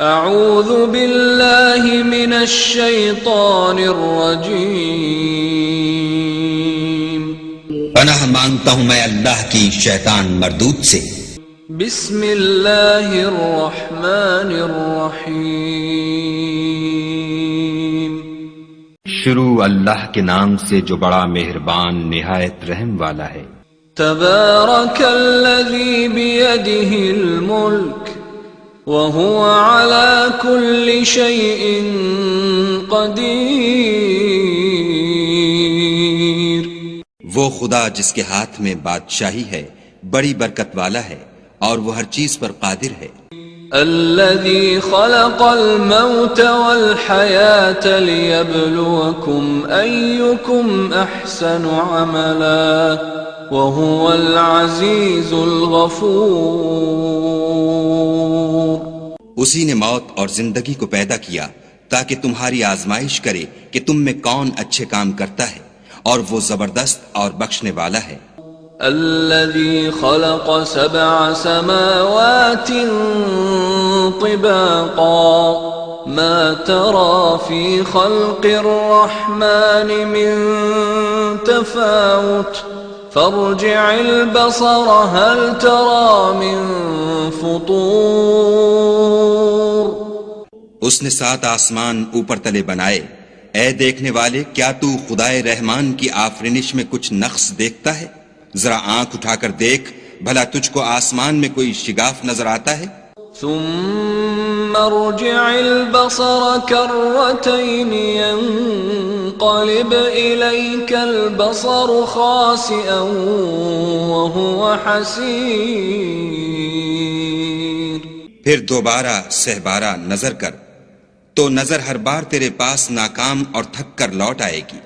اعوذ باللہ من الشیطان الرجیم، پناہ مانگتا ہوں میں اللہ کی شیطان مردود سے۔ بسم اللہ الرحمن الرحیم، شروع اللہ کے نام سے جو بڑا مہربان نہایت رحم والا ہے۔ تبارک الذی بیدہ الملک وهو على كل شيء قدیر، وہ خدا جس کے ہاتھ میں بادشاہی ہے بڑی برکت والا ہے اور وہ ہر چیز پر قادر ہے۔ الذي خلق الموت والحياة ليبلوكم أيكم أحسن عملا وهو العزيز الغفور، اسی نے موت اور زندگی کو پیدا کیا تاکہ تمہاری آزمائش کرے کہ تم میں کون اچھے کام کرتا ہے، اور وہ زبردست اور بخشنے والا ہے۔ الذي خلق 7 سماوات طباقا ما ترى في خلق الرحمن من تفاوت فارجع البصر هل ترى من فطور، اس نے 7 آسمان اوپر تلے بنائے، اے دیکھنے والے کیا تو خدائے رحمان کی آفرینش میں کچھ نقص دیکھتا ہے؟ ذرا آنکھ اٹھا کر دیکھ بھلا تجھ کو آسمان میں کوئی شگاف نظر آتا ہے؟ ثم ارجع البصر كرتين ينقلب إليك البصر خاسئا وهو حسير، پھر دوبارہ سہبارہ نظر کر تو نظر ہر بار تیرے پاس ناکام اور تھک کر لوٹ آئے گی۔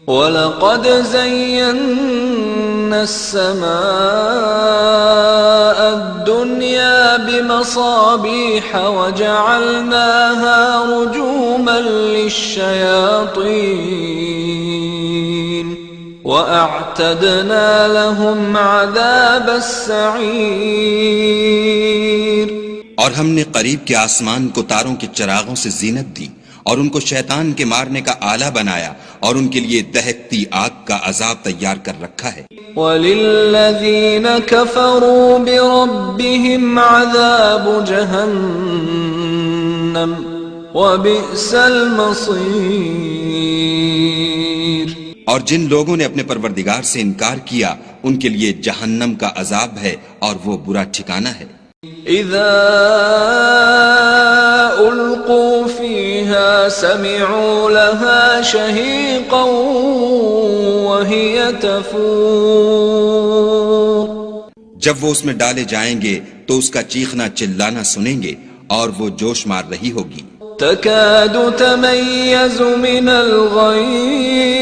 وَلَقَدْ زَيَّنَّا السَّمَاءَ الدُّنْيَا بِمَصَابِيحَ وَجَعَلْنَاهَا رُجُومًا لِلشَّيَاطِينِ وَأَعْتَدْنَا لَهُمْ عَذَابَ السَّعِيرِ، اور ہم نے قریب کے آسمان کو تاروں کے چراغوں سے زینت دی اور ان کو شیطان کے مارنے کا آلہ بنایا اور ان کے لیے دہکتی آگ کا عذاب تیار کر رکھا ہے۔ وَلِلَّذِينَ كَفَرُوا بِرَبِّهِمْ عَذَابُ جَهَنَّمَ وَبِئْسَ الْمَصِيرُ، اور جن لوگوں نے اپنے پروردگار سے انکار کیا ان کے لیے جہنم کا عذاب ہے اور وہ برا ٹھکانہ ہے۔ اذا القوا فيها سمعوا لها شهيقا وهي تفور، جب وہ اس میں ڈالے جائیں گے تو اس کا چیخنا چلانا سنیں گے اور وہ جوش مار رہی ہوگی۔ تكاد تميز من الغيظ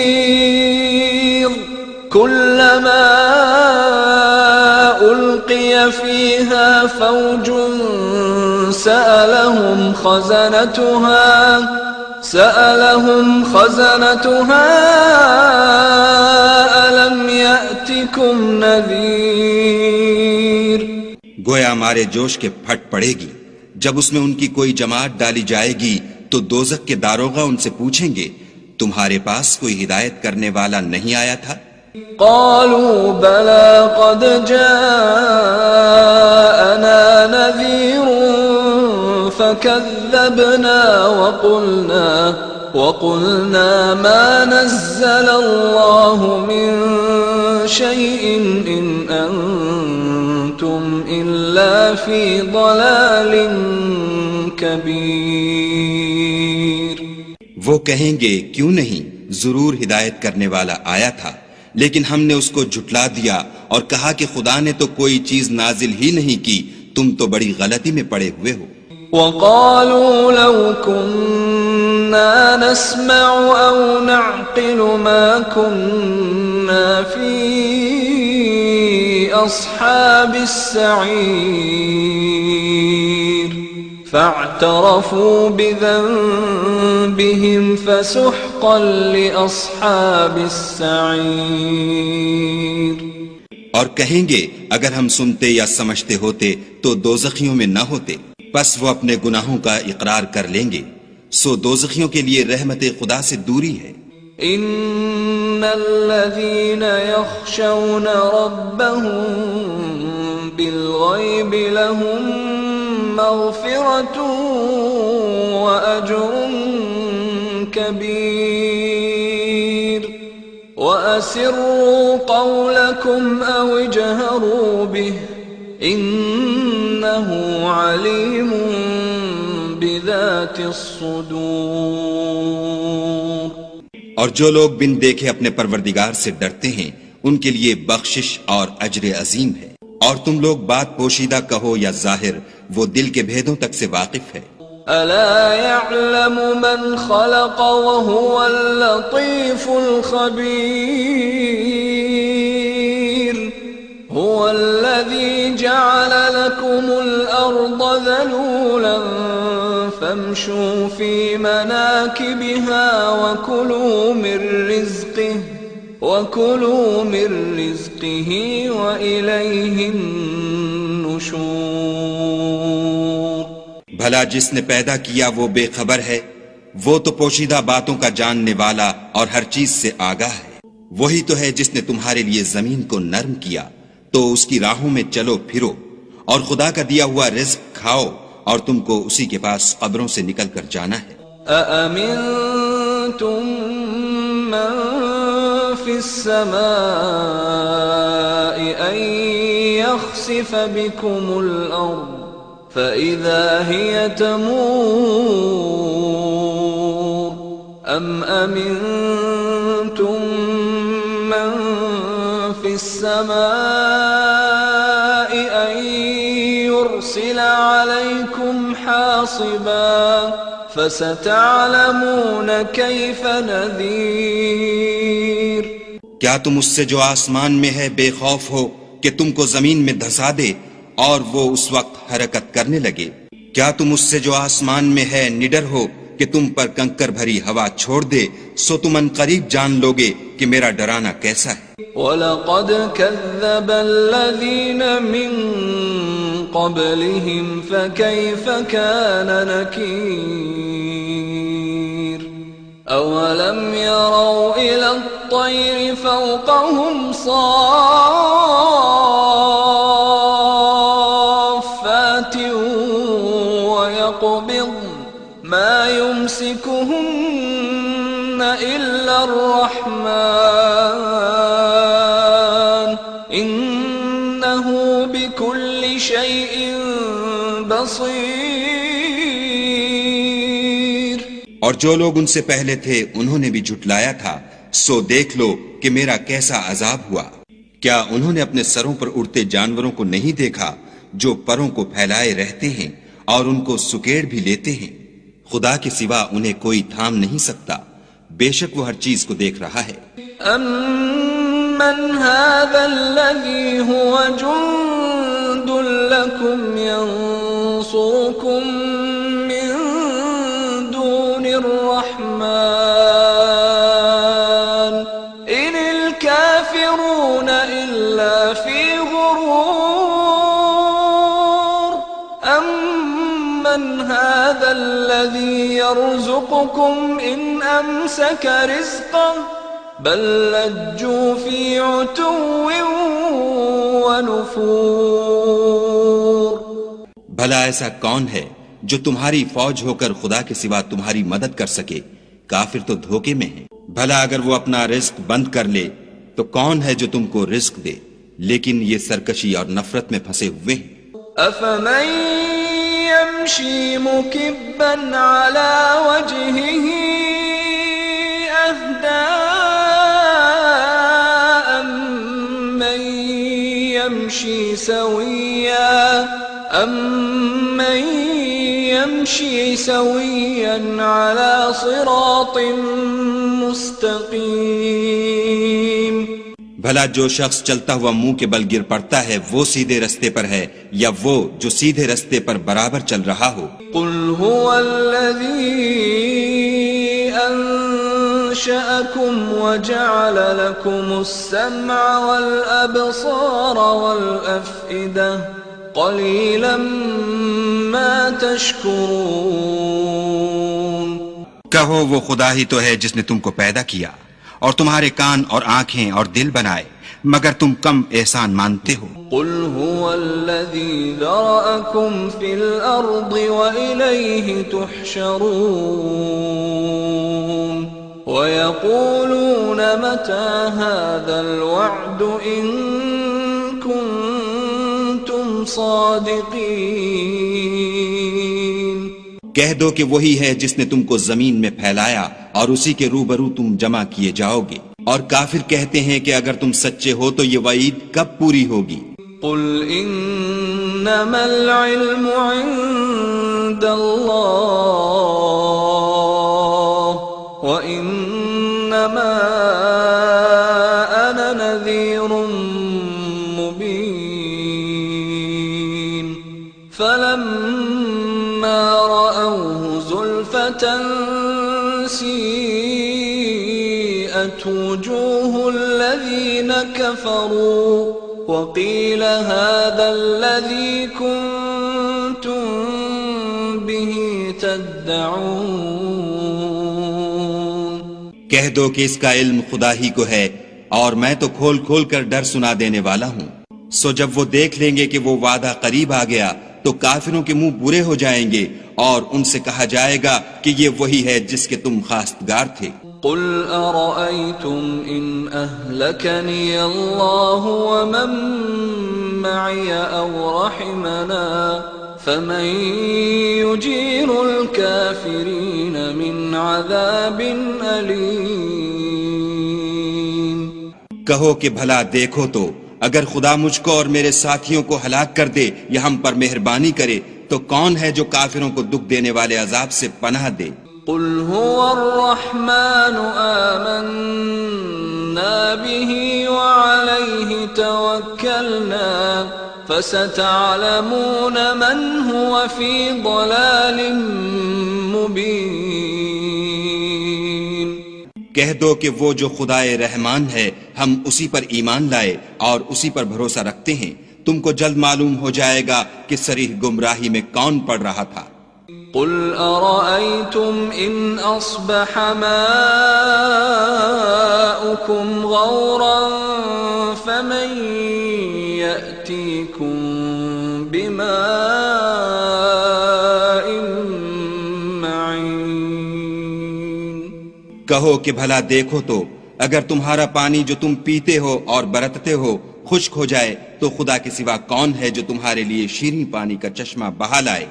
كلما ألقي فيها فوج سألهم خزنتها ألم يأتكم نذير، گویا مارے جوش کے پھٹ پڑے گی۔ جب اس میں ان کی کوئی جماعت ڈالی جائے گی تو دوزخ کے داروغہ ان سے پوچھیں گے تمہارے پاس کوئی ہدایت کرنے والا نہیں آیا تھا؟ قالوا بلى قد جاءنا نذير فكذبنا وقلنا ما نزل الله من شيء إن أنتم إلا في ضلال كبير، وہ کہیں گے کیوں نہیں، ضرور ہدایت کرنے والا آیا تھا، لیکن ہم نے اس کو جھٹلا دیا اور کہا کہ خدا نے تو کوئی چیز نازل ہی نہیں کی، تم تو بڑی غلطی میں پڑے ہوئے ہو۔ وَقَالُوا لَوْ كُنَّا نَسْمَعُ أَوْ نَعْقِلُ مَا كُنَّا فِي أَصْحَابِ السَّعِيرِ فَاعْتَرَفُوا بِذَنبِهِمْ فَسُحْقًا لِأَصْحَابِ السَّعِيرِ، اور کہیں گے اگر ہم سنتے یا سمجھتے ہوتے تو دوزخیوں میں نہ ہوتے۔ پس وہ اپنے گناہوں کا اقرار کر لیں گے، سو دوزخیوں کے لیے رحمت خدا سے دوری ہے۔ ان الذين يخشون ربهم بالغيب لهم مغفرة واجر كبير واسروا قولكم او اجهروا به انه عليم بذات الصدور۔ اور جو لوگ بن دیکھے اپنے پروردگار سے ڈرتے ہیں ان کے لیے بخشش اور اجر عظیم ہے۔ اور تم لوگ بات پوشیدہ کہو یا ظاہر، وہ دل کے بھیدوں تک سے واقف ہے۔ الا يعلم من خلق وهو اللطيف الخبير هو الذي جعل لكم الارض ذلولا فامشوا في مناكبها وكلوا من رزقه وإليه النشور۔ بھلا جس نے پیدا کیا وہ بے خبر ہے، وہ تو پوشیدہ باتوں کا جاننے والا اور ہر چیز سے آگاہ ہے۔ وہی تو ہے جس نے تمہارے لیے زمین کو نرم کیا، تو اس کی راہوں میں چلو پھرو، اور خدا کا دیا ہوا رزق کھاؤ، اور تم کو اسی کے پاس قبروں سے نکل کر جانا ہے۔ أأمنتم من في السماء أن يخسف بكم الأرض فإذا هي تمور أم أمنتم من في السماء أن يرسل عليكم حاصبا فستعلمون كيف نذير۔ کیا تم اس سے جو آسمان میں ہے بے خوف ہو کہ تم کو زمین میں دھسا دے اور وہ اس وقت حرکت کرنے لگے؟ کیا تم اس سے جو آسمان میں ہے نڈر ہو کہ تم پر کنکر بھری ہوا چھوڑ دے؟ سو تم ان قریب جان لوگے کہ میرا ڈرانا کیسا ہے۔ وَلَقَدْ كَذَّبَ الَّذِينَ مِن قَبْلِهِمْ فَكَيْفَ كَانَ نَكِيرِ أَوَلَمْ يَرَوْا إِلَى الطَّيْرِ فَوْقَهُمْ صَافَّاتٍ وَيَقْبِضْنَ مَا يُمْسِكُهُنَّ إِلَّا الرَّحْمَنُ إِنَّهُ بِكُلِّ شَيْءٍ بَصِيرٌ۔ اور جو لوگ ان سے پہلے تھے انہوں نے بھی جھٹلایا تھا، سو دیکھ لو کہ میرا کیسا عذاب ہوا۔ کیا انہوں نے اپنے سروں پر اڑتے جانوروں کو نہیں دیکھا جو پروں کو پھیلائے رہتے ہیں اور ان کو سکیڑ بھی لیتے ہیں؟ خدا کے سوا انہیں کوئی تھام نہیں سکتا، بے شک وہ ہر چیز کو دیکھ رہا ہے۔ أَمَّنْ هَذَا الَّذِي هُوَ جُنْدٌ لَكُمْ يَنْصُرُكُمْ مِنْ دُونِ الرَّحْمَنِ إِنِ الْكَافِرُونَ إِلَّا فِي غُرُورٍ أَمَّنْ هَذَا الَّذِي يَرْزُقُكُمْ إِنْ أَمْسَكَ رِزْقَهُ بل لجوا في عتو ونفور۔ بھلا ایسا کون ہے جو تمہاری فوج ہو کر خدا کے سوا تمہاری مدد کر سکے؟ کافر تو دھوکے میں ہیں۔ بھلا اگر وہ اپنا رزق بند کر لے تو کون ہے جو تم کو رزق دے؟ لیکن یہ سرکشی اور نفرت میں پھنسے ہوئے ہیں۔ أفمن يمشي مكبا على وجهه أهدى أمن يمشي سويا على صراط مستقيم۔ بھلا جو شخص چلتا ہوا منہ کے بل گر پڑتا ہے وہ سیدھے رستے پر ہے یا وہ جو سیدھے رستے پر برابر چل رہا ہو؟ قل هو الذي أنشأكم وجعل لكم السمع والأبصار والأفئدة قليلا ما تشكرون. کہو وہ خدا ہی تو ہے جس نے تم کو پیدا کیا اور تمہارے کان اور آنکھیں اور دل بنائے، مگر تم کم احسان مانتے ہو. قل هو الذي ذرأكم في الأرض وإليه تحشرون. ويقولون متى هذا الوعد إن كنتم صادقين. کہہ دو کہ وہی ہے جس نے تم کو زمین میں پھیلایا اور اسی کے روبرو تم جمع کیے جاؤ گے. اور کافر کہتے ہیں کہ اگر تم سچے ہو تو یہ وعید کب پوری ہوگی؟ قل انما العلم عند اللہ وانما انا نذیر مبین. فلما رأوه زلفة سیئت وجوه الذین كفروا وقيل هذا الذي كنتم به تدعون. کہہ دو کہ اس کا علم خدا ہی کو ہے اور میں تو کھول کھول کر ڈر سنا دینے والا ہوں. سو جب وہ دیکھ لیں گے کہ وہ وعدہ قریب آ گیا تو کافروں کے منہ برے ہو جائیں گے اور ان سے کہا جائے گا کہ یہ وہی ہے جس کے تم خواستگار تھے. قل أرأيتم إن أهلكني الله ومن معي أو رحمنا فمن يجير الكافرين من عذاب أليم. کہو کہ بھلا دیکھو تو اگر خدا مجھ کو اور میرے ساتھیوں کو ہلاک کر دے یا ہم پر مہربانی کرے تو کون ہے جو کافروں کو دکھ دینے والے عذاب سے پناہ دے؟ قل هو الرحمن آمنا به وعليه توكلنا فستعلمون من هو في ضلال مبين. کہہ دو کہ وہ جو خدائے رحمان ہے ہم اسی پر ایمان لائے اور اسی پر بھروسہ رکھتے ہیں، تم کو جلد معلوم ہو جائے گا کہ صریح گمراہی میں کون پڑ رہا تھا. قل أرأيتم إن أصبح ماؤكم غورا فمن يأتيكم بماء معين. کہو کہ بھلا دیکھو تو اگر تمہارا پانی جو تم پیتے ہو اور برتتے ہو خشک ہو جائے تو خدا کے سوا کون ہے جو تمہارے لیے شیریں پانی کا چشمہ بہا لائے؟